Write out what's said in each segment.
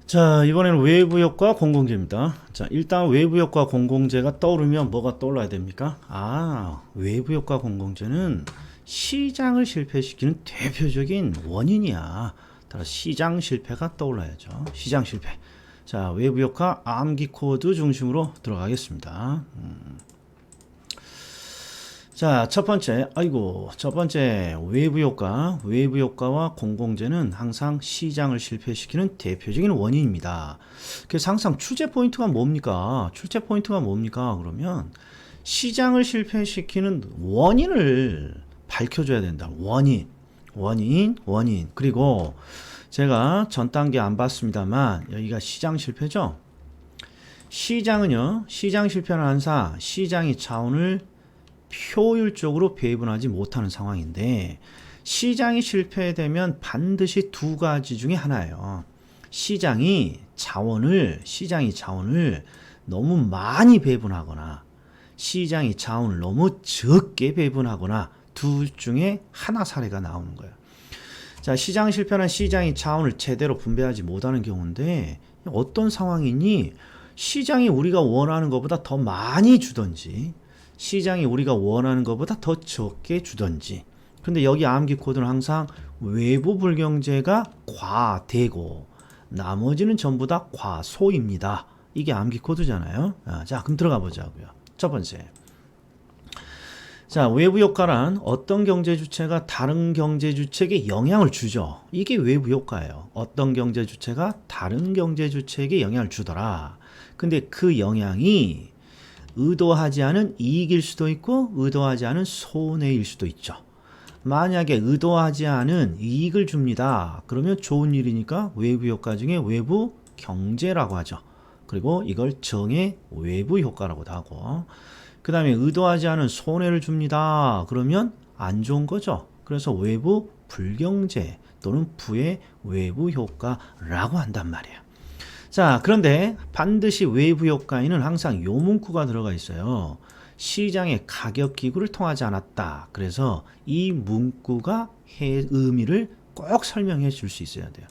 자, 이번에는 외부 효과 공공재입니다. 자, 일단 외부 효과 공공재가 떠오르면 뭐가 떠올라야 됩니까? 외부 효과 공공재는 시장을 실패시키는 대표적인 원인이야. 따라서 시장 실패가 떠올라야죠. 시장 실패. 자, 외부 효과 암기 코드 중심으로 들어가겠습니다. 자, 첫 번째 외부 효과와 공공재는 항상 시장을 실패시키는 대표적인 원인입니다. 그래서 항상 출제 포인트가 뭡니까? 그러면 시장을 실패시키는 원인을 밝혀줘야 된다. 원인. 그리고 제가 전 단계 안 봤습니다만 여기가 시장 실패죠? 시장 실패는 항상 시장의 자원을 효율적으로 배분하지 못하는 상황인데, 시장이 실패되면 반드시 두 가지 중에 하나예요. 시장이 자원을 너무 많이 배분하거나 시장이 자원을 너무 적게 배분하거나 둘 중에 하나 사례가 나오는 거예요. 자, 시장 실패는 시장이 자원을 제대로 분배하지 못하는 경우인데, 어떤 상황이니 시장이 우리가 원하는 것보다 더 많이 주든지 시장이 우리가 원하는 것보다 더 적게 주든지. 근데 여기 암기 코드는 항상 외부 불경제가 과대고 나머지는 전부 다 과소입니다. 이게 암기 코드잖아요. 자, 그럼 들어가 보자고요. 첫 번째. 자, 외부 효과란 어떤 경제 주체가 다른 경제 주체에게 영향을 주죠. 이게 외부 효과예요. 어떤 경제 주체가 다른 경제 주체에게 영향을 주더라. 근데 그 영향이 의도하지 않은 이익일 수도 있고 의도하지 않은 손해일 수도 있죠. 만약에 의도하지 않은 이익을 줍니다. 그러면 좋은 일이니까 외부 효과 중에 외부 경제라고 하죠. 그리고 이걸 정의 외부 효과라고도 하고, 그 다음에 의도하지 않은 손해를 줍니다. 그러면 안 좋은 거죠. 그래서 외부 불경제 또는 부의 외부 효과라고 한단 말이에요. 자, 그런데 반드시 외부 효과에는 항상 요 문구가 들어가 있어요. 시장의 가격 기구를 통하지 않았다. 그래서 이 문구가 의미를 꼭 설명해 줄 수 있어야 돼요.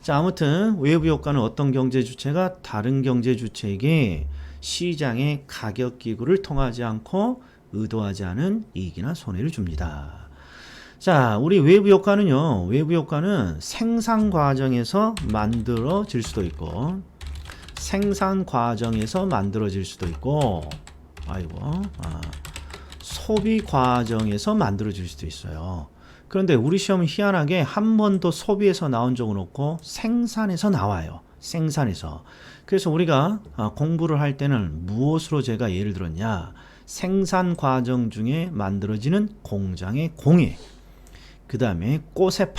자, 아무튼 외부 효과는 어떤 경제 주체가 다른 경제 주체에게 시장의 가격 기구를 통하지 않고 의도하지 않은 이익이나 손해를 줍니다. 자, 우리 외부 효과는 생산 과정에서 만들어질 수도 있고, 소비 과정에서 만들어질 수도 있어요. 그런데 우리 시험은 희한하게 한 번도 소비에서 나온 적은 없고 생산에서 나와요. 그래서 우리가 공부를 할 때는 무엇으로 제가 예를 들었냐? 생산 과정 중에 만들어지는 공장의 공예, 그 다음에 꽃의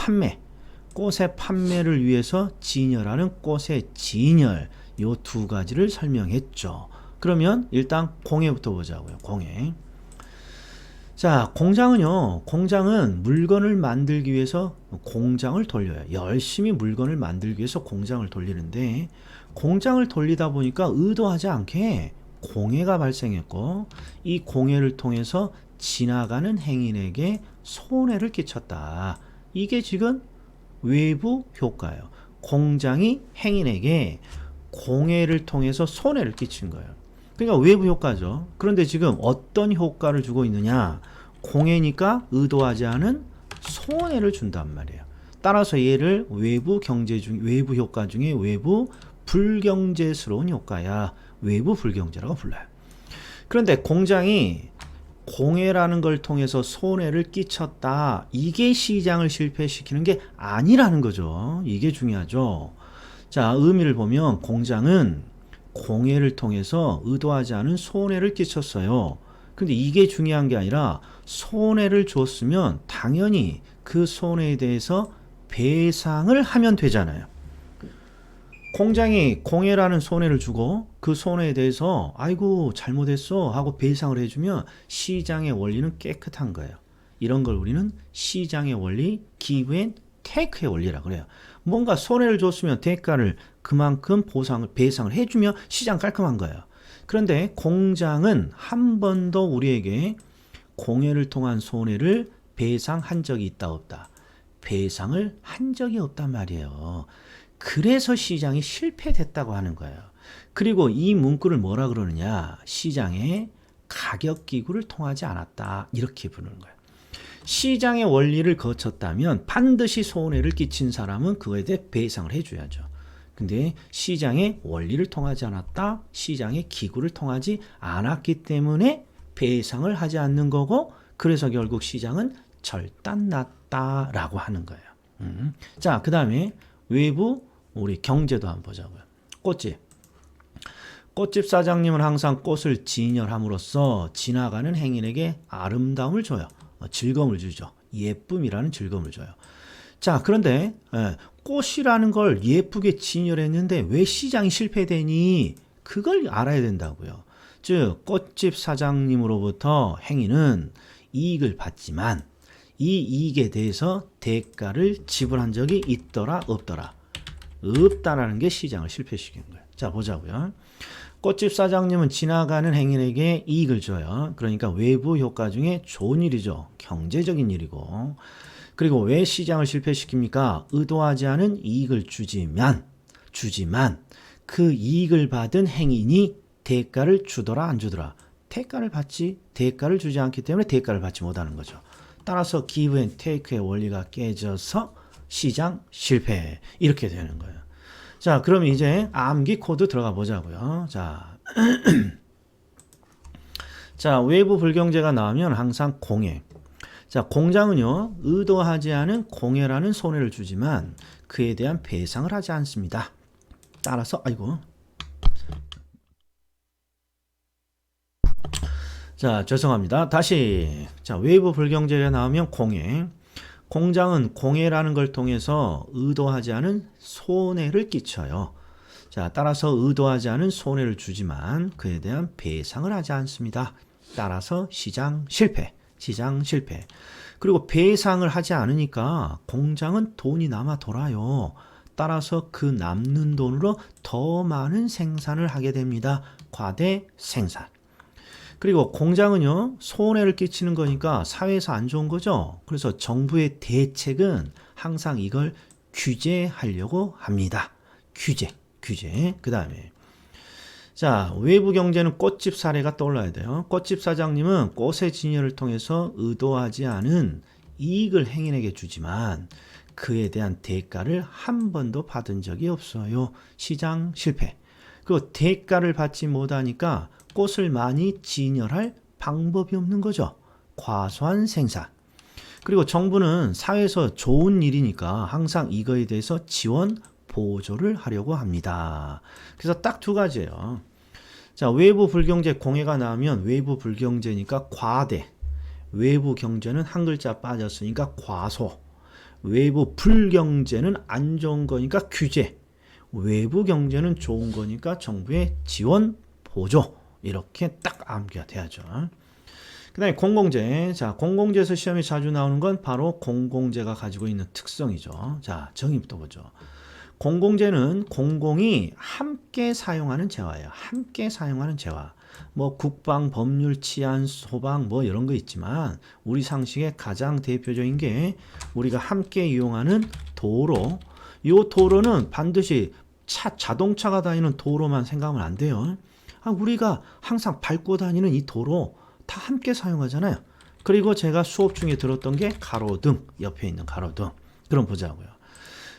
판매를 위해서 진열하는 꽃의 진열, 요 두 가지를 설명했죠. 그러면 일단 공예부터 보자고요. 공예. 자, 공장은 물건을 만들기 위해서 공장을 돌려요. 열심히 물건을 만들기 위해서 공장을 돌리는데, 공장을 돌리다 보니까 의도하지 않게 공해가 발생했고, 이 공해를 통해서 지나가는 행인에게 손해를 끼쳤다. 이게 지금 외부 효과예요. 공장이 행인에게 공해를 통해서 손해를 끼친 거예요. 그러니까 외부 효과죠. 그런데 지금 어떤 효과를 주고 있느냐? 공해니까 의도하지 않은 손해를 준단 말이에요. 따라서 얘를 외부 효과 중에 외부 불경제스러운 효과야. 외부 불경제라고 불러요. 그런데 공장이 공해라는 걸 통해서 손해를 끼쳤다. 이게 시장을 실패시키는 게 아니라는 거죠. 이게 중요하죠. 자, 의미를 보면 공장은 공해를 통해서 의도하지 않은 손해를 끼쳤어요. 근데 이게 중요한 게 아니라 손해를 줬으면 당연히 그 손해에 대해서 배상을 하면 되잖아요. 공장이 공해라는 손해를 주고 그 손해에 대해서 아이고 잘못했어 하고 배상을 해주면 시장의 원리는 깨끗한 거예요. 이런 걸 우리는 시장의 원리, give and take의 원리라고 그래요. 뭔가 손해를 줬으면 대가를 그만큼 배상을 해주면 시장 깔끔한 거예요. 그런데 공장은 한 번도 우리에게 공해를 통한 손해를 배상한 적이 있다 없다? 배상을 한 적이 없단 말이에요. 그래서 시장이 실패됐다고 하는 거예요. 그리고 이 문구를 뭐라 그러느냐? 시장의 가격기구를 통하지 않았다. 이렇게 부르는 거예요. 시장의 원리를 거쳤다면 반드시 손해를 끼친 사람은 그거에 대해 배상을 해줘야죠. 근데 시장의 원리를 통하지 않았다. 시장의 기구를 통하지 않았기 때문에 배상을 하지 않는 거고, 그래서 결국 시장은 절단났다라고 하는 거예요. 자, 그 다음에 외부 우리 경제도 한번 보자고요. 꽃집. 꽃집 사장님은 항상 꽃을 진열함으로써 지나가는 행인에게 아름다움을 줘요. 즐거움을 주죠. 예쁨이라는 즐거움을 줘요. 자, 그런데 꽃이라는 걸 예쁘게 진열했는데 왜 시장이 실패되니? 그걸 알아야 된다고요. 즉 꽃집 사장님으로부터 행인은 이익을 받지만 이 이익에 대해서 대가를 지불한 적이 있더라 없더라? 없다라는 게 시장을 실패시킨 거예요. 자, 보자고요. 꽃집 사장님은 지나가는 행인에게 이익을 줘요. 그러니까 외부 효과 중에 좋은 일이죠. 경제적인 일이고. 그리고 왜 시장을 실패시킵니까? 의도하지 않은 이익을 주지만 그 이익을 받은 행인이 대가를 주더라 안 주더라? 대가를 주지 않기 때문에 대가를 받지 못하는 거죠. 따라서 기브 앤 테이크의 원리가 깨져서 시장 실패, 이렇게 되는 거예요. 자, 그럼 이제 암기 코드 들어가 보자고요. 자, 자, 외부 불경제가 나오면 항상 공해. 자, 공장은요, 의도하지 않은 공해라는 손해를 주지만 그에 대한 배상을 하지 않습니다. 따라서 자, 죄송합니다. 다시. 자, 외부 불경제가 나오면 공해. 공장은 공해라는 걸 통해서 의도하지 않은 손해를 끼쳐요. 자, 따라서 의도하지 않은 손해를 주지만 그에 대한 배상을 하지 않습니다. 따라서 시장 실패. 그리고 배상을 하지 않으니까 공장은 돈이 남아 돌아요. 따라서 그 남는 돈으로 더 많은 생산을 하게 됩니다. 과대 생산. 그리고 공장은요, 손해를 끼치는 거니까 사회에서 안 좋은 거죠. 그래서 정부의 대책은 항상 이걸 규제하려고 합니다. 규제. 그 다음에 자, 외부 경제는 꽃집 사례가 떠올라야 돼요. 꽃집 사장님은 꽃의 진열을 통해서 의도하지 않은 이익을 행인에게 주지만 그에 대한 대가를 한 번도 받은 적이 없어요. 시장 실패. 그리고 대가를 받지 못하니까 꽃을 많이 진열할 방법이 없는 거죠. 과소한 생산. 그리고 정부는 사회에서 좋은 일이니까 항상 이거에 대해서 지원, 보조를 하려고 합니다. 그래서 딱 두 가지예요. 자, 외부 불경제 공해가 나오면 외부 불경제니까 과대. 외부 경제는 한 글자 빠졌으니까 과소. 외부 불경제는 안 좋은 거니까 규제. 외부 경제는 좋은 거니까 정부의 지원, 보조. 이렇게 딱 암기가 돼야죠. 그 다음에 공공재. 자, 공공재에서 시험에 자주 나오는 건 바로 공공재가 가지고 있는 특성이죠. 자, 정의부터 보죠. 공공재는 공공이 함께 사용하는 재화예요. 함께 사용하는 재화. 뭐 국방, 법률, 치안, 소방 뭐 이런 거 있지만 우리 상식의 가장 대표적인 게 우리가 함께 이용하는 도로. 이 도로는 반드시 자동차가 다니는 도로만 생각하면 안 돼요. 우리가 항상 밟고 다니는 이 도로 다 함께 사용하잖아요. 그리고 제가 수업 중에 들었던 게 가로등, 옆에 있는 가로등. 그럼 보자고요.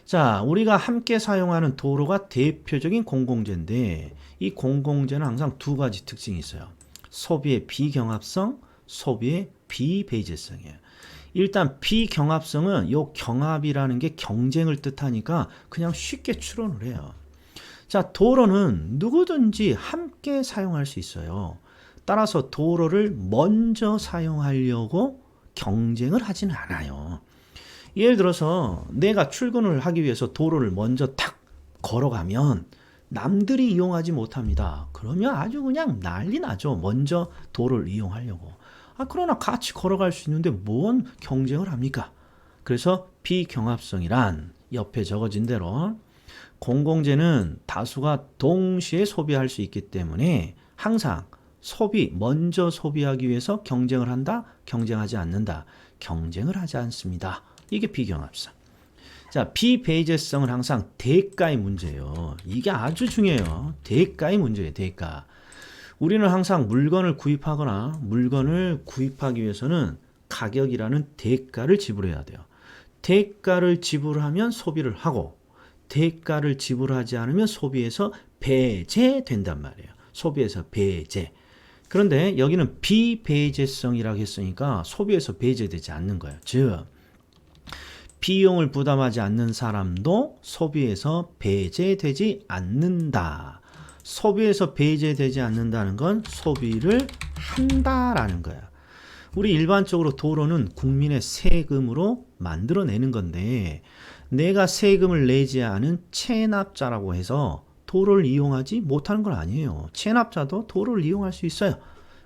자, 우리가 함께 사용하는 도로가 대표적인 공공재인데 이 공공재는 항상 두 가지 특징이 있어요. 소비의 비경합성, 소비의 비배제성이에요. 일단 비경합성은 이 경합이라는 게 경쟁을 뜻하니까 그냥 쉽게 추론을 해요. 자, 도로는 누구든지 함께 사용할 수 있어요. 따라서 도로를 먼저 사용하려고 경쟁을 하지는 않아요. 예를 들어서 내가 출근을 하기 위해서 도로를 먼저 탁 걸어가면 남들이 이용하지 못합니다. 그러면 아주 그냥 난리 나죠. 먼저 도로를 이용하려고. 그러나 같이 걸어갈 수 있는데 뭔 경쟁을 합니까? 그래서 비경합성이란 옆에 적어진 대로 공공재는 다수가 동시에 소비할 수 있기 때문에 항상 먼저 소비하기 위해서 경쟁을 한다, 경쟁하지 않는다, 경쟁을 하지 않습니다. 이게 비경합성. 자, 비배제성은 항상 대가의 문제예요. 이게 아주 중요해요. 대가의 문제예요. 대가. 우리는 항상 물건을 구입하거나 물건을 구입하기 위해서는 가격이라는 대가를 지불해야 돼요. 대가를 지불하면 소비를 하고 대가를 지불하지 않으면 소비에서 배제된단 말이에요. 소비에서 배제. 그런데 여기는 비배제성이라고 했으니까 소비에서 배제되지 않는 거예요. 즉 비용을 부담하지 않는 사람도 소비에서 배제되지 않는다. 소비에서 배제되지 않는다는 건 소비를 한다라는 거야. 우리 일반적으로 도로는 국민의 세금으로 만들어내는 건데 내가 세금을 내지 않은 체납자라고 해서 도로를 이용하지 못하는 건 아니에요. 체납자도 도로를 이용할 수 있어요.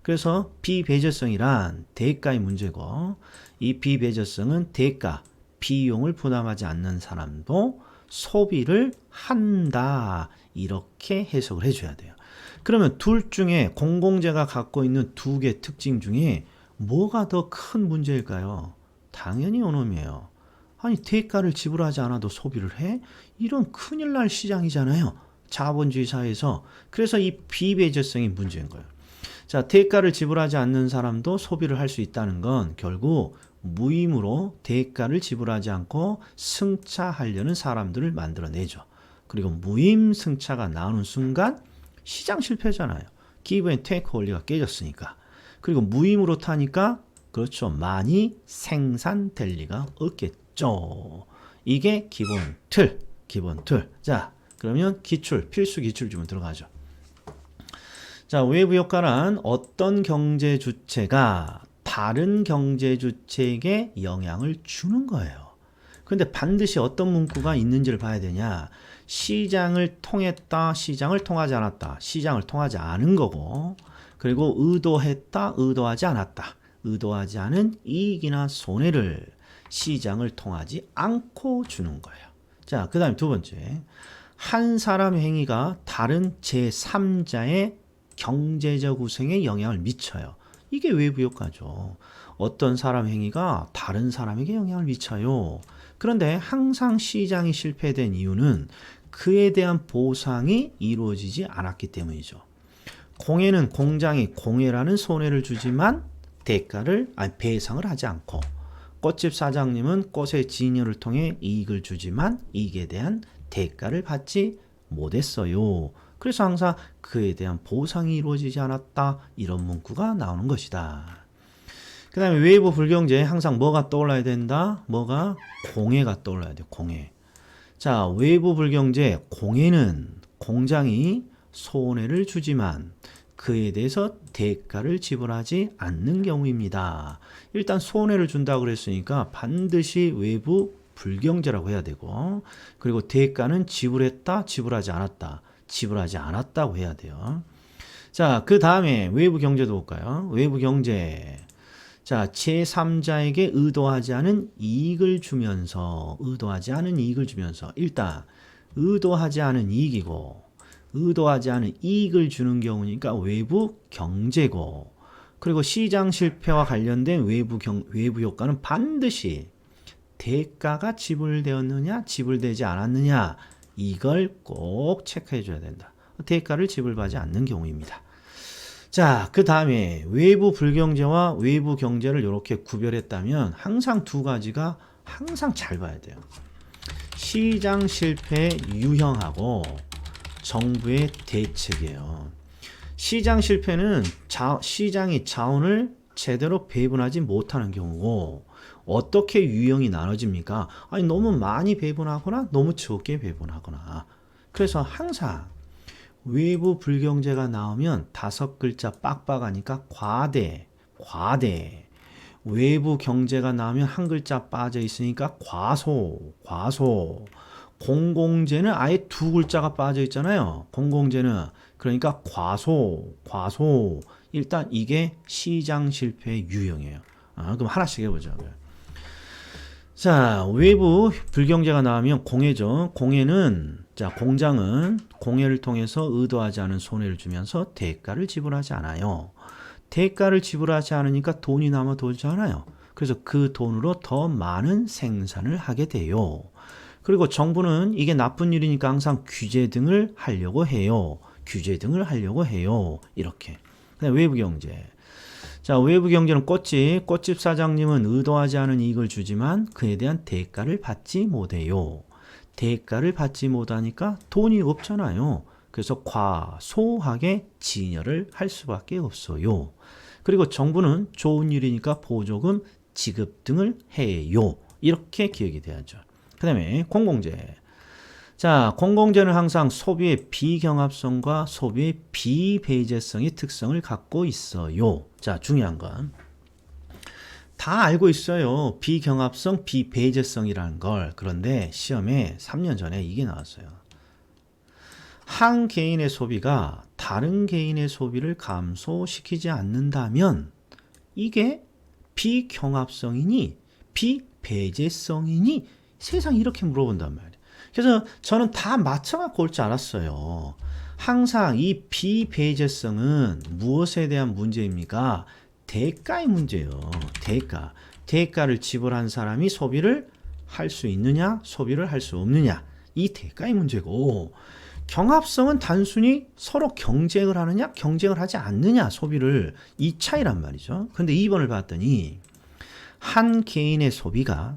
그래서 비배제성이란 대가의 문제고 이 비배제성은 대가, 비용을 부담하지 않는 사람도 소비를 한다. 이렇게 해석을 해줘야 돼요. 그러면 둘 중에 공공재가 갖고 있는 두 개 특징 중에 뭐가 더 큰 문제일까요? 당연히 요놈이에요. 아니 대가를 지불하지 않아도 소비를 해? 이런 큰일 날 시장이잖아요. 자본주의 사회에서. 그래서 이 비배제성이 문제인 거예요. 자, 대가를 지불하지 않는 사람도 소비를 할 수 있다는 건 결국 무임으로 대가를 지불하지 않고 승차하려는 사람들을 만들어내죠. 그리고 무임 승차가 나오는 순간 시장 실패잖아요. 기브 앤 테이크 원리가 깨졌으니까. 그리고 무임으로 타니까 그렇죠. 많이 생산될 리가 없겠죠. 이게 기본 틀. 자, 그러면 기출, 필수 기출 주문 들어가죠. 자, 외부 효과란 어떤 경제 주체가 다른 경제 주체에게 영향을 주는 거예요. 그런데 반드시 어떤 문구가 있는지를 봐야 되냐. 시장을 통했다, 시장을 통하지 않았다. 시장을 통하지 않은 거고 그리고 의도했다, 의도하지 않았다. 의도하지 않은 이익이나 손해를 시장을 통하지 않고 주는 거예요. 자, 그 다음에 두 번째. 한 사람의 행위가 다른 제3자의 경제적 우생에 영향을 미쳐요. 이게 외부 효과죠. 어떤 사람 행위가 다른 사람에게 영향을 미쳐요. 그런데 항상 시장이 실패된 이유는 그에 대한 보상이 이루어지지 않았기 때문이죠. 공예는 공장이 공예라는 손해를 주지만 배상을 하지 않고 꽃집 사장님은 꽃의 진열을 통해 이익을 주지만 이익에 대한 대가를 받지 못했어요. 그래서 항상 그에 대한 보상이 이루어지지 않았다. 이런 문구가 나오는 것이다. 그 다음에 외부 불경제에 항상 뭐가 떠올라야 된다? 뭐가? 공예가 떠올라야 돼요. 공예. 자, 외부 불경제 공예는 공장이 손해를 주지만 그에 대해서 대가를 지불하지 않는 경우입니다. 일단 손해를 준다고 그랬으니까 반드시 외부 불경제라고 해야 되고 그리고 대가는 지불했다, 지불하지 않았다. 지불하지 않았다고 해야 돼요. 자, 그 다음에 외부 경제도 볼까요? 외부 경제. 자, 제3자에게 의도하지 않은 이익을 주면서 일단 의도하지 않은 이익이고 의도하지 않은 이익을 주는 경우니까 외부 경제고 그리고 시장 실패와 관련된 외부 효과는 반드시 대가가 지불되었느냐 지불되지 않았느냐 이걸 꼭 체크해 줘야 된다. 대가를 지불받지 않는 경우입니다. 자, 그 다음에 외부 불경제와 외부 경제를 이렇게 구별했다면 항상 두 가지가 항상 잘 봐야 돼요. 시장 실패 유형하고 정부의 대책이에요. 시장 실패는 시장이 자원을 제대로 배분하지 못하는 경우고 어떻게 유형이 나눠집니까? 아니 너무 많이 배분하거나 너무 적게 배분하거나. 그래서 항상 외부 불경제가 나오면 5글자 빡빡하니까 과대. 외부 경제가 나오면 한 글자 빠져 있으니까 과소. 공공재는 아예 2글자가 빠져 있잖아요. 공공재는 그러니까 과소. 일단 이게 시장 실패 유형이에요. 그럼 하나씩 해보죠. 자, 외부 불경제가 나오면 공예죠. 공예는 자, 공장은 공예를 통해서 의도하지 않은 손해를 주면서 대가를 지불하지 않아요. 대가를 지불하지 않으니까 돈이 남아 돌지 않아요. 그래서 그 돈으로 더 많은 생산을 하게 돼요. 그리고 정부는 이게 나쁜 일이니까 항상 규제 등을 하려고 해요. 규제 등을 하려고 해요. 이렇게. 그다음 외부 경제. 자, 외부 경제는 꽃집 사장님은 의도하지 않은 이익을 주지만 그에 대한 대가를 받지 못해요. 대가를 받지 못하니까 돈이 없잖아요. 그래서 과소하게 진열을 할 수밖에 없어요. 그리고 정부는 좋은 일이니까 보조금 지급 등을 해요. 이렇게 기억이 돼야죠. 그 다음에 공공재. 자, 공공재는 항상 소비의 비경합성과 소비의 비배제성의 특성을 갖고 있어요. 자, 중요한 건 다 알고 있어요. 비경합성, 비배제성이라는 걸. 그런데 시험에 3년 전에 이게 나왔어요. 한 개인의 소비가 다른 개인의 소비를 감소시키지 않는다면 이게 비경합성이니 비배제성이니 세상 이렇게 물어본단 말이에요. 그래서 저는 다 맞춰갖고 올 줄 알았어요. 항상 이 비배제성은 무엇에 대한 문제입니까? 대가의 문제예요. 대가. 대가를 지불한 사람이 소비를 할 수 있느냐, 소비를 할 수 없느냐. 이 대가의 문제고, 경합성은 단순히 서로 경쟁을 하느냐, 경쟁을 하지 않느냐, 소비를. 이 차이란 말이죠. 근데 2번을 봤더니 한 개인의 소비가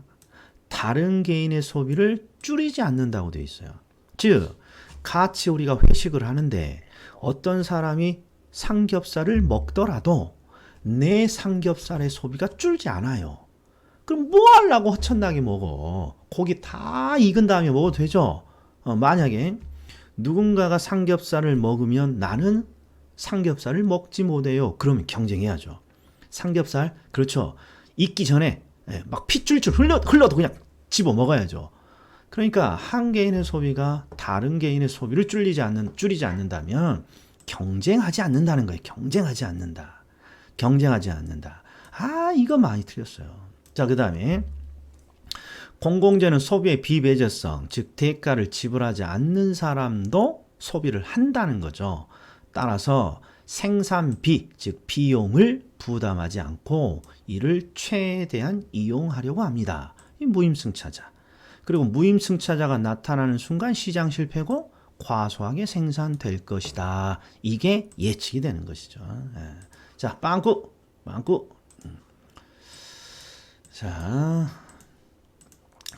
다른 개인의 소비를 줄이지 않는다고 되어 있어요. 즉, 같이 우리가 회식을 하는데 어떤 사람이 삼겹살을 먹더라도 내 삼겹살의 소비가 줄지 않아요. 그럼 뭐 하려고 허천나게 먹어? 고기 다 익은 다음에 먹어도 되죠? 만약에 누군가가 삼겹살을 먹으면 나는 삼겹살을 먹지 못해요. 그러면 경쟁해야죠. 삼겹살, 그렇죠. 익기 전에 막 피 줄줄 흘러도 그냥 집어 먹어야죠. 그러니까 한 개인의 소비가 다른 개인의 소비를 줄이지 않는다면 경쟁하지 않는다는 거예요. 경쟁하지 않는다. 아, 이거 많이 틀렸어요. 자, 그 다음에 공공재는 소비의 비배제성, 즉 대가를 지불하지 않는 사람도 소비를 한다는 거죠. 따라서 생산비, 즉 비용을 부담하지 않고 이를 최대한 이용하려고 합니다. 이 무임승차자. 그리고 무임승차자가 나타나는 순간 시장 실패고 과소하게 생산될 것이다. 이게 예측이 되는 것이죠. 자, 빵꾸.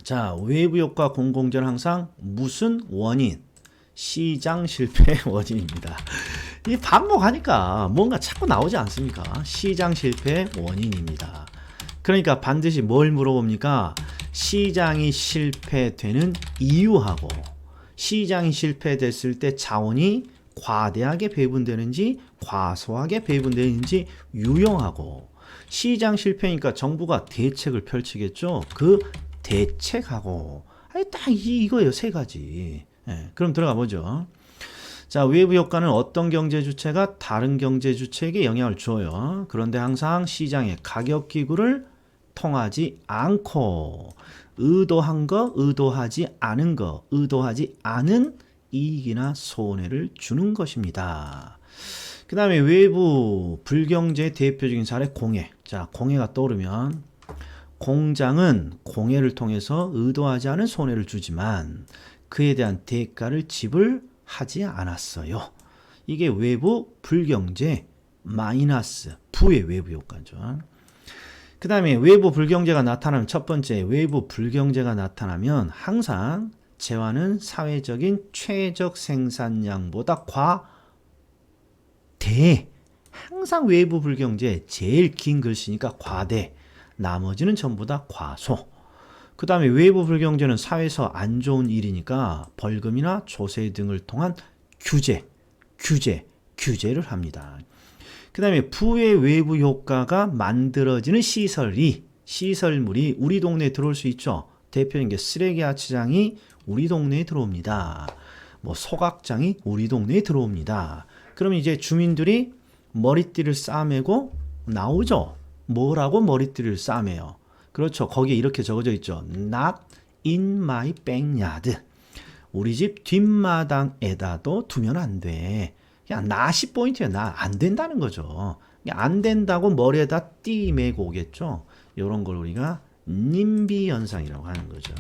자, 외부 효과 공공재는 항상 무슨 원인? 시장 실패의 원인입니다. 이 반복하니까 뭔가 자꾸 나오지 않습니까? 시장 실패의 원인입니다. 그러니까 반드시 뭘 물어봅니까? 시장이 실패되는 이유하고 시장이 실패됐을 때 자원이 과대하게 배분되는지 과소하게 배분되는지 유형하고 시장 실패니까 정부가 대책을 펼치겠죠. 그 대책하고 딱 이거예요. 세 가지. 그럼 들어가 보죠. 자, 외부 효과는 어떤 경제 주체가 다른 경제 주체에게 영향을 줘요. 그런데 항상 시장의 가격 기구를 통하지 않고 의도한 거, 의도하지 않은 거, 의도하지 않은 이익이나 손해를 주는 것입니다. 그 다음에 외부 불경제의 대표적인 사례 공해. 자, 공해가 떠오르면 공장은 공해를 통해서 의도하지 않은 손해를 주지만 그에 대한 대가를 지불하지 않았어요. 이게 외부 불경제 마이너스 부의 외부 효과죠. 그 다음에 외부 불경제가 나타나면 첫 번째 외부 불경제가 나타나면 항상 재화는 사회적인 최적 생산량보다 과대. 항상 외부 불경제 제일 긴 글씨니까 과대. 나머지는 전부 다 과소. 그 다음에 외부 불경제는 사회에서 안 좋은 일이니까 벌금이나 조세 등을 통한 규제를 합니다. 그 다음에 부의 외부 효과가 만들어지는 시설물이 우리 동네에 들어올 수 있죠. 대표적인 게 쓰레기 야치장이 우리 동네에 들어옵니다. 뭐 소각장이 우리 동네에 들어옵니다. 그럼 이제 주민들이 머리띠를 싸매고 나오죠. 뭐라고 머리띠를 싸매요? 그렇죠. 거기에 이렇게 적어져 있죠. Not in my backyard. 우리 집 뒷마당에다도 두면 안 돼. 그냥 not이 포인트예요. 안 된다는 거죠. 안 된다고 머리에다 띠 매고 오겠죠. 이런 걸 우리가 님비 현상이라고 하는 거죠.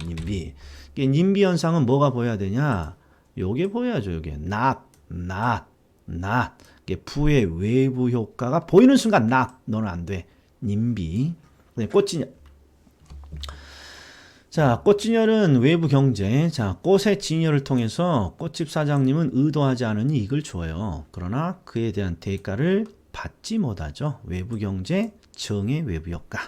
님비. 님비 현상은 뭐가 보여야 되냐? 요게 보여야죠. 요게 not. 이게 부의 외부 효과가 보이는 순간 not. 너는 안 돼. 님비. 꽃진열. 자, 꽃진열은 외부 경제. 자, 꽃의 진열을 통해서 꽃집 사장님은 의도하지 않은 이익을 줘요. 그러나 그에 대한 대가를 받지 못하죠. 외부 경제, 정의 외부 효과.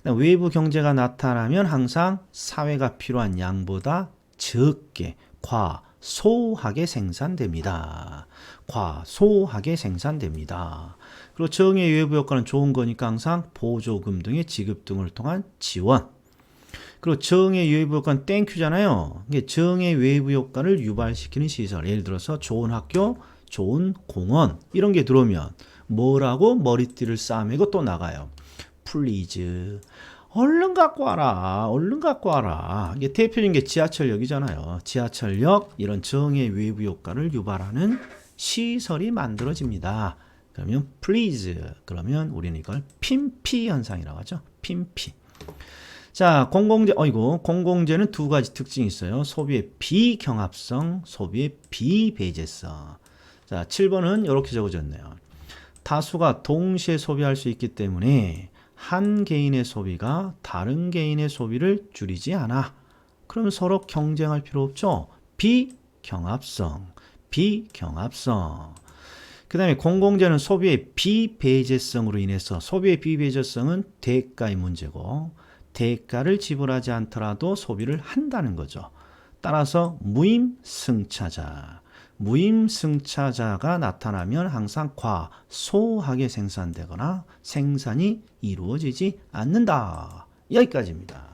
외부 경제가 나타나면 항상 사회가 필요한 양보다 적게 과소하게 생산됩니다. 과소하게 생산됩니다. 그리고 정의 외부 효과는 좋은 거니까 항상 보조금 등의 지급 등을 통한 지원. 그리고 정의 외부 효과는 땡큐잖아요. 정의 외부 효과를 유발시키는 시설. 예를 들어서 좋은 학교, 좋은 공원 이런 게 들어오면 뭐라고 머리띠를 싸매고 또 나가요. 플리즈. 얼른 갖고 와라. 얼른 갖고 와라. 이게 대표적인 게 지하철역이잖아요. 지하철역 이런 정의 외부 효과를 유발하는 시설이 만들어집니다. 그러면 please. 그러면 우리는 이걸 핀피 현상이라고 하죠. 핀피. 자, 공공재는 두 가지 특징이 있어요. 소비의 비경합성, 소비의 비배제성. 자, 7번은 이렇게 적어졌네요. 다수가 동시에 소비할 수 있기 때문에 한 개인의 소비가 다른 개인의 소비를 줄이지 않아. 그럼 서로 경쟁할 필요 없죠. 비경합성. 그 다음에 공공재는 소비의 비배제성으로 인해서 소비의 비배제성은 대가의 문제고 대가를 지불하지 않더라도 소비를 한다는 거죠. 따라서 무임승차자가 나타나면 항상 과소하게 생산되거나 생산이 이루어지지 않는다. 여기까지입니다.